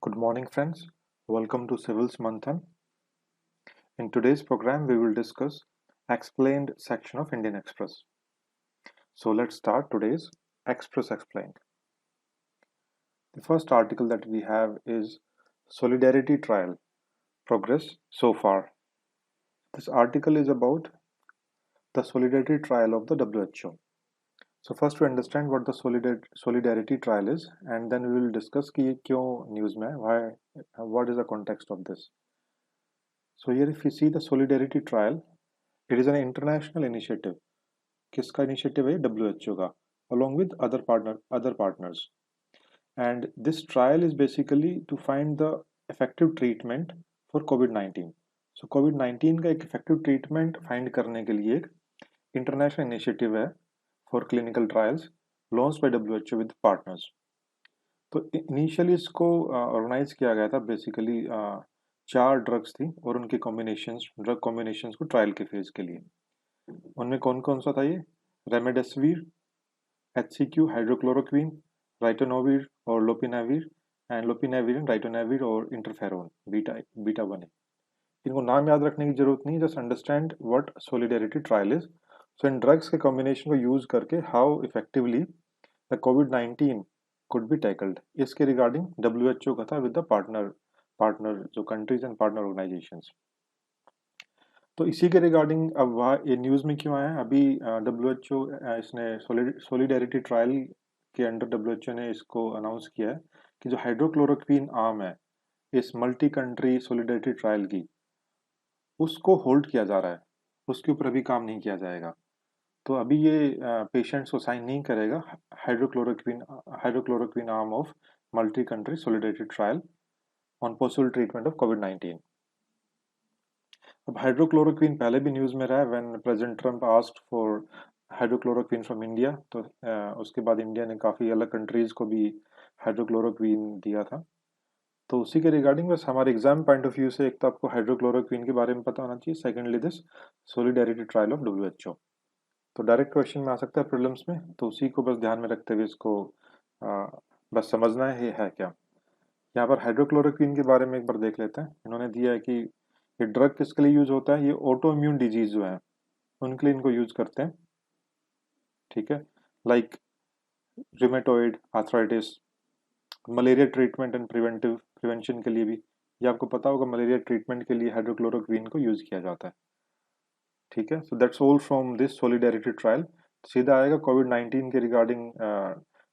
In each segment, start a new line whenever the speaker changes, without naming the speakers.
Good morning, friends. Welcome to Civil's Manthan. In today's program, we will discuss explained section of Indian Express. So let's start today's Express Explained. The first article that we have is Solidarity Trial Progress So Far. This article is about the Solidarity Trial of the WHO. So first we understand what the Solidarity Trial is, and then we will discuss कि ये क्यों news में है, why, what is the context of this. So here if you see the Solidarity Trial, it is an international initiative. किसका initiative है? WHO का, along with other partners. And this trial is basically to find the effective treatment for COVID-19. So COVID-19 का एक effective treatment find करने के लिए एक international initiative है for clinical trials launched by WHO with partners. तो initially इसको organise किया गया था बेसिकली 4 ड्रग्स थी और उनके ड्रग कॉम्बिनेशंस को ट्रायल के फेज के लिए। उनमें कौन कौन सा था ये? रेमडेसिविर, HCQ, हाइड्रोक्लोरोक्वीन, राइटोनोविर और लोपिनाविर एंड राइटोनाविर और इंटरफेरोन बीटा 1। इनको नाम याद रखने की जरूरत नहीं, just understand what solidarity trial is. So in drugs के कॉम्बिनेशन को यूज करके how effectively the covid could be tackled. इसके रिगार्डिंग WHO का था विद द पार्टनर जो कंट्रीज एंड पार्टनर ऑर्गेनाइजेशंस। तो इसी के रिगार्डिंग अब वहाँ ये न्यूज़ में क्यों आया? अभी WHO इसने सॉलिडेरिटी ट्रायल के अंडर WHO ने इसको अनाउंस किया है कि जो हाइड्रोक्लोरोक्वीन आर्म है इस मल्टी कंट्री सॉलिडेरिटी ट्रायल की, उसको होल्ड किया जा रहा है, उसके ऊपर अभी काम नहीं किया जाएगा। तो अभी ये पेशेंट्स को साइन नहीं करेगा hydroxychloroquine arm of multi country solidarity trial on possible treatment of कोविड-19। अब हाइड्रोक्लोरोक्वीन पहले भी न्यूज़ में रहा है when president Trump asked for hydroxychloroquine from India. तो उसके बाद इंडिया ने काफ़ी अलग कंट्रीज़ को भी हाइड्रोक्लोरोक्वीन दिया था। तो उसी के रिगार्डिंग बस हमारे एग्जाम पॉइंट ऑफ व्यू से एक तो आपको हाइड्रोक्लोरोक्वीन के बारे में पता होना चाहिए, secondly this solidarity trial of WHO। तो डायरेक्ट क्वेश्चन में आ सकता है प्रीलिम्स में, तो उसी को बस ध्यान में रखते हुए इसको बस समझना है क्या। यहाँ पर हाइड्रोक्लोरोक्वीन के बारे में एक बार देख लेते हैं। इन्होंने दिया है कि ये ड्रग किसके लिए यूज होता है? ये ऑटो इम्यून डिजीज जो है उनके लिए इनको यूज करते हैं, ठीक है, like rheumatoid arthritis, malaria treatment and prevention के लिए भी, ये आपको पता होगा मलेरिया ट्रीटमेंट के लिए हाइड्रोक्लोरोक्वीन को यूज किया जाता है, ठीक है। So that's all from this solidarity trial. सीधा आएगा कोविड-19 के रिगार्डिंग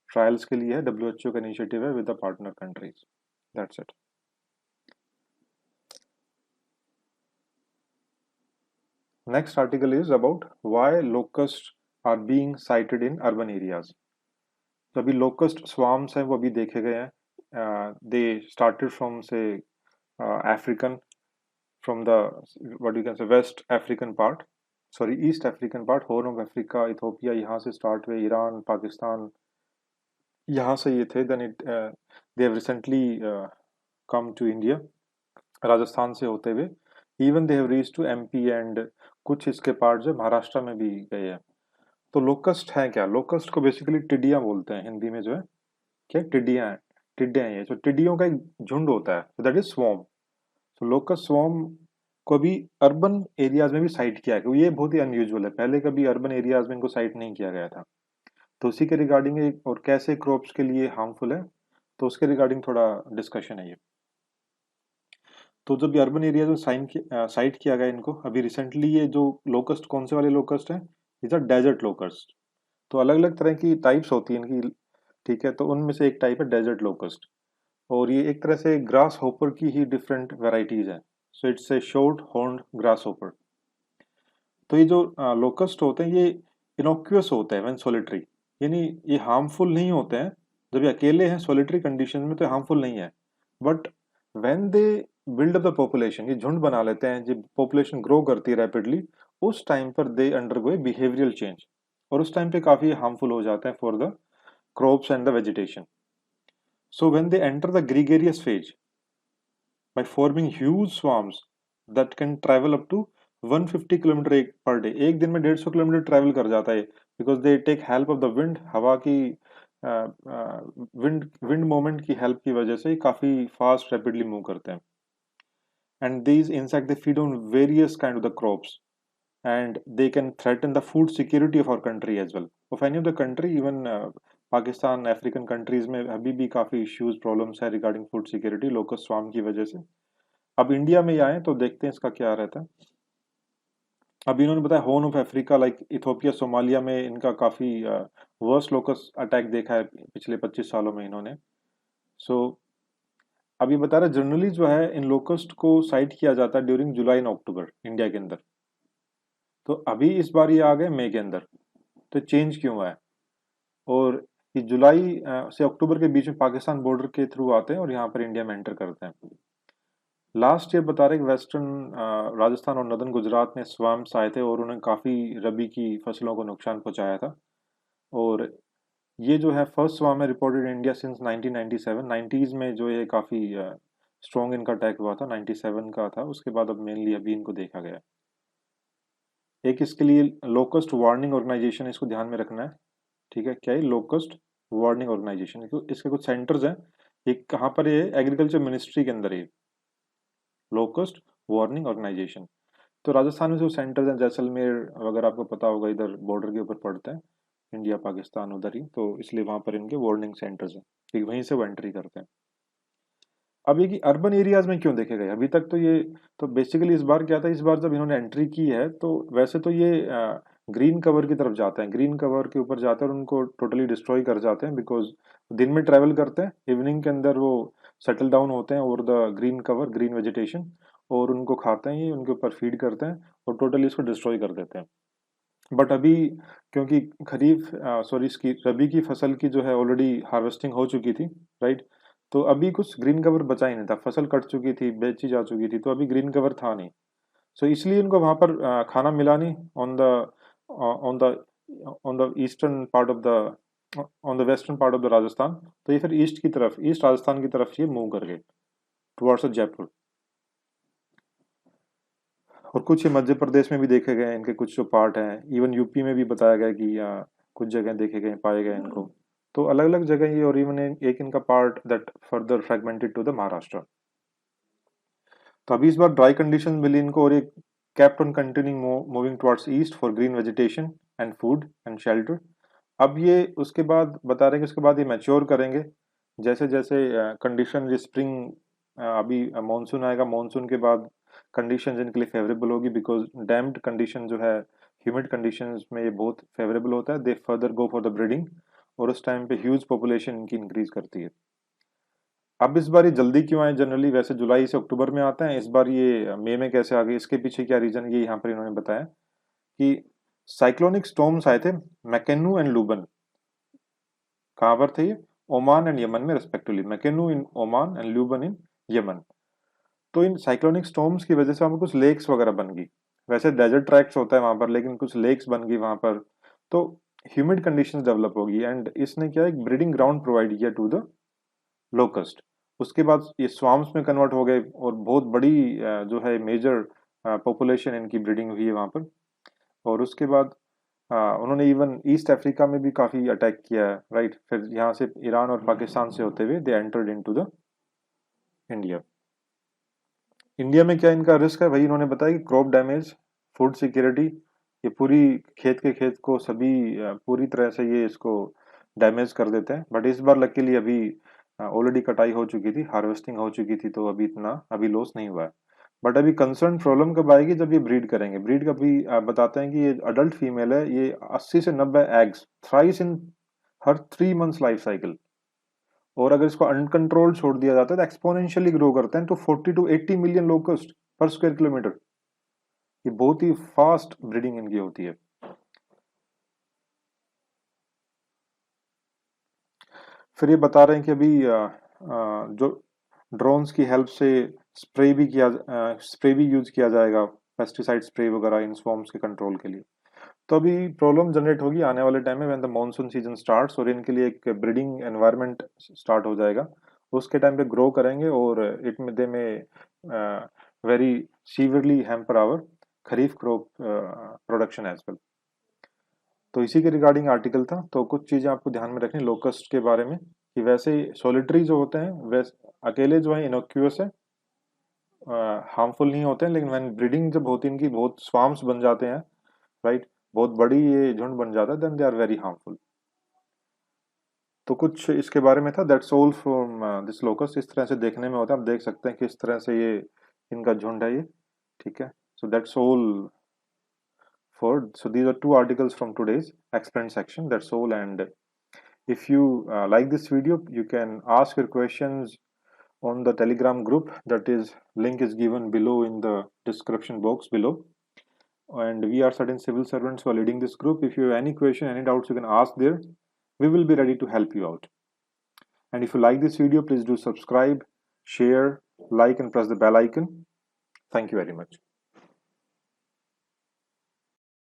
ट्रायल्स के लिए है, WHO का इनिशिएटिव है with the partner countries. That's it. Next article is about why locusts are being sighted in urban areas. तो अभी locust swarms हैं वो अभी देखे गए हैं। They started from say African, from the what you can say West African part, sorry East African part, Horn of Africa, Ethiopia, यहाँ से start हुए, ईरान, पाकिस्तान, यहाँ से ये थे। Then they have recently come to India, Rajasthan से होते हुए even they have reach to MP and कुछ इसके पार्ट जो महाराष्ट्र में भी गए हैं। तो लोकस्ट है क्या? लोकस्ट को बेसिकली टिड्डियां बोलते हैं हिंदी में, जो है क्या टिड्डियां हैं, टिड्डियां हैं ये। तो टिड्डियों का एक झुंड होता है, दैट इज स्वॉर्म। तो लोकस्ट स्वॉर्म को भी अर्बन एरियाज में भी साइट किया है। ये बहुत ही अनयूजुअल है, पहले कभी अर्बन एरियाज में इनको साइट नहीं किया गया था। तो उसी के रिगार्डिंग और कैसे क्रॉप्स के लिए हार्मफुल है, तो उसके रिगार्डिंग थोड़ा डिस्कशन है ये। तो जब ये अर्बन एरिया में साइट किया गया इनको, अभी रिसेंटली ये जो लोकस्ट, कौन से वाले लोकस्ट हैं? Is a desert locust. तो अलग अलग तरह की टाइप्स होती हैं इनकी, ठीक है। तो उनमें से एक टाइप है डेजर्ट लोकस्ट, और ये एक तरह से ग्रास होपर की ही डिफरेंट वेराइटीज है। So it's a short horned grass hopper. तो ये जो लोकस्ट होते हैं ये इनोक्यूअस होते हैं व्हेन सोलिटरी, यानी ये हार्मफुल नहीं होते हैं। जब ये अकेले हैं सोलिटरी कंडीशन में तो हार्मफुल नहीं है, but when they build up the population, ये झुंड बना लेते हैं, जब पॉपुलेशन ग्रो करती है रैपिडली, उस टाइम पर they undergo A behavioural change, और उस टाइम पे काफी हार्मफुल हो जाते हैं for the crops and the vegetation. So when they enter the gregarious phase by forming huge swarms that can travel up to 150 kilometre per day, एक दिन में 150 किलोमीटर ट्रैवल कर जाता है, because they take help of the wind, हवा की wind moment की help की वजह से काफ़ी फास्ट रैपिडली मूव करते हैं. And these insect they feed on various kind of the crops and they can threaten the food security of our country as well. Of any of the country, even Pakistan, African countries में अभी भी काफ़ी issues problems है regarding food security locust swarm की वजह से. अब India में ही आए तो देखते हैं इसका क्या रहता है. अब इन्होंने बताया horn of Africa like Ethiopia Somalia में इनका काफ़ी वर्स्ट लोकस्ट अटैक देखा है पिछले 25 सालों में इन्होंने. सो अभी बता रहा जनरली जो है इन लोकस्ट को साइट किया जाता है during July and October India के अंदर. तो अभी इस बार ये आ गए मई के अंदर. तो चेंज क्यों हुआ है? और ये जुलाई से अक्टूबर के बीच में पाकिस्तान बॉर्डर के थ्रू आते हैं और यहाँ पर इंडिया में एंटर करते हैं. लास्ट ईयर बता रहे कि वेस्टर्न राजस्थान और नदर्न गुजरात में स्वाम्स आए थे और उन्होंने काफ़ी रबी की फसलों को नुकसान पहुंचाया था. और ये जो है फर्स्ट स्वाम है रिपोर्टेड इंडिया सिंस 1997. 90s में जो ये काफ़ी स्ट्रॉन्ग इनका अटैक हुआ था 97 का था. उसके बाद अब मेनली अभी इनको देखा गया. एक इसके लिए लोकस्ट वार्निंग ऑर्गेनाइजेशन इसको ध्यान में रखना है. ठीक है, क्या है लोकस्ट वार्निंग ऑर्गेनाइजेशन. इसके कुछ सेंटर्स हैं. एक कहाँ पर ये एग्रीकल्चर मिनिस्ट्री के अंदर है लोकस्ट वार्निंग ऑर्गेनाइजेशन. तो राजस्थान में जो सेंटर्स हैं जैसलमेर अगर आपको पता होगा इधर बॉर्डर के ऊपर पड़ता है इंडिया पाकिस्तान उधर ही. तो इसलिए वहाँ पर इनके वार्निंग सेंटर्स हैं ठीक वहीं से वो एंट्री करते हैं. अब ये कि अर्बन एरियाज में क्यों देखे गए अभी तक तो ये तो बेसिकली इस बार क्या था इस बार जब इन्होंने एंट्री की है तो वैसे तो ये ग्रीन कवर की तरफ जाते हैं. ग्रीन कवर के ऊपर जाते हैं और उनको टोटली डिस्ट्रॉय कर जाते हैं बिकॉज दिन में ट्रैवल करते हैं इवनिंग के अंदर वो सेटल डाउन होते हैं over the green cover green vegetation और उनको खाते हैं ये उनके ऊपर फीड करते हैं और टोटली इसको डिस्ट्रॉय कर देते हैं. बट अभी क्योंकि खरीफ सॉरी इसकी रबी की फसल की जो है ऑलरेडी हार्वेस्टिंग हो चुकी थी राइट. तो अभी कुछ ग्रीन कवर बचा ही नहीं था. फसल कट चुकी थी बेची जा चुकी थी तो अभी ग्रीन कवर था नहीं. सो इसलिए इनको वहां पर खाना मिला नहीं on the on the eastern part of the on the western part of the Rajasthan. तो ये फिर ईस्ट की तरफ ईस्ट राजस्थान की तरफ ये मूव कर गए टुवर्ड्स जयपुर. और कुछ ये मध्य प्रदेश में भी देखे गए हैं इनके कुछ जो पार्ट हैं. इवन यूपी में भी बताया गया कि कुछ जगह देखे गए पाए गए इनको. तो अलग अलग जगह ये और इवन एक इनका part that further fragmented to the Maharashtra. तो अभी इस बार ड्राई कंडीशन मिली इनको और एक kept on continuing moving towards east for green vegetation and food and shelter. अब ये उसके बाद बता रहे हैं कि उसके बाद ये मैच्योर करेंगे जैसे जैसे कंडीशन ये स्प्रिंग अभी मॉनसून आएगा. मॉनसून के बाद कंडीशन इनके लिए फेवरेबल होगी बिकॉज डैम्ड कंडीशन जो है ह्यूमिड कंडीशंस में ये बहुत फेवरेबल होता है. दे further go for the breeding और उस टाइम पे ह्यूज पॉपुलेशन इनकी इंक्रीज करती है. अब इस बार ये जल्दी क्यों आए? जनरली वैसे जुलाई से अक्टूबर में आते हैं. इस बार ये मई में कैसे आ गए? इसके पीछे क्या रीजन ये यहाँ पर इन्होंने बताया कि साइक्लोनिक स्टॉर्म्स आए थे मैकेनू एंड लूबन. कहाँ पर थे ये? ओमान एंड यमन में रिस्पेक्टिवली. मैकेनू इन ओमान एंड लूबन इन यमन. तो इन साइक्लोनिक स्टॉर्म्स की वजह से वहाँ पर कुछ लेक्स वगैरह बन गई. वैसे डेजर्ट ट्रैक्ट्स होता है वहां पर लेकिन कुछ लेक्स बन गई वहां पर. तो ह्यूमिड कंडीशंस डेवलप होगी एंड इसने क्या एक ब्रीडिंग ग्राउंड प्रोवाइड किया टू द लोकस्ट. उसके बाद ये स्वाम्स में कन्वर्ट हो गए और बहुत बड़ी जो है मेजर पॉपुलेशन इनकी ब्रीडिंग हुई है वहाँ पर. और उसके बाद उन्होंने इवन ईस्ट अफ्रीका में भी काफ़ी अटैक किया है राइट. फिर यहाँ से ईरान और पाकिस्तान से होते हुए they entered into the India. India में क्या इनका रिस्क है? भाई इन्होंने बताया कि क्रॉप डैमेज फूड सिक्योरिटी ये पूरी खेत के खेत को सभी पूरी तरह से ये इसको डैमेज कर देते हैं. बट इस बार लकीली अभी ऑलरेडी कटाई हो चुकी थी हार्वेस्टिंग हो चुकी थी तो अभी इतना अभी लॉस नहीं हुआ है. बट अभी कंसर्न प्रॉब्लम कब आएगी? जब ये ब्रीड करेंगे. ब्रीड कभी बताते हैं कि ये अडल्ट फीमेल है ये 80 से 90 एग्स थ्राइस इन हर 3 मंथ्स लाइफ साइकिल. और अगर इसको अनकंट्रोल्ड छोड़ दिया जाता है तो एक्सपोनेंशियली ग्रो करते हैं. तो 40 टू 80 मिलियन लोकस्ट पर स्क्वायर किलोमीटर. ये बहुत ही फास्ट ब्रीडिंग इनकी होती है. फिर ये बता रहे हैं कि अभी जो ड्रोन्स की हेल्प से स्प्रे भी यूज किया जाएगा पेस्टिसाइड स्प्रे वगैरह इन स्वॉर्म्स के कंट्रोल के लिए. तो अभी प्रॉब्लम जनरेट होगी आने वाले टाइम में when the monsoon season starts और इनके लिए एक ब्रीडिंग एनवायरनमेंट स्टार्ट हो जाएगा. उसके टाइम पे ग्रो करेंगे और it may they may very severely hamper our kharif crop production as well. तो इसी के रिगार्डिंग आर्टिकल था। तो कुछ चीज़ें आपको ध्यान में रखनी लोकस्ट के बारे में कि वैसे सोलिटरी जो होते हैं वैसे अकेले जो है इनोक्यूअस है, हार्मफुल नहीं होते हैं, लेकिन व्हेन ब्रीडिंग जब होती है इनकी बहुत स्वार्म्स बन जाते हैं, राइट, बहुत बड़ी ये झुंड बन जाता है, then they are very harmful. तो कुछ इसके बारे में था। That's all from this locust. इस तरह से देखने में होता है, आप देख सकते हैं कि इस तरह से ये इनका झुंड है ये, ठीक है। So that's all for, so these are two articles from today's explained section. That's all. And if you like this video, you can ask your questions on the Telegram group. That is, link is given below in the description box below. And we are certain civil servants who are leading this group. If you have any question, any doubts, you can ask there. We will be ready to help you out. And if you like this video, please do subscribe, share, like, and press the bell icon. Thank you very much.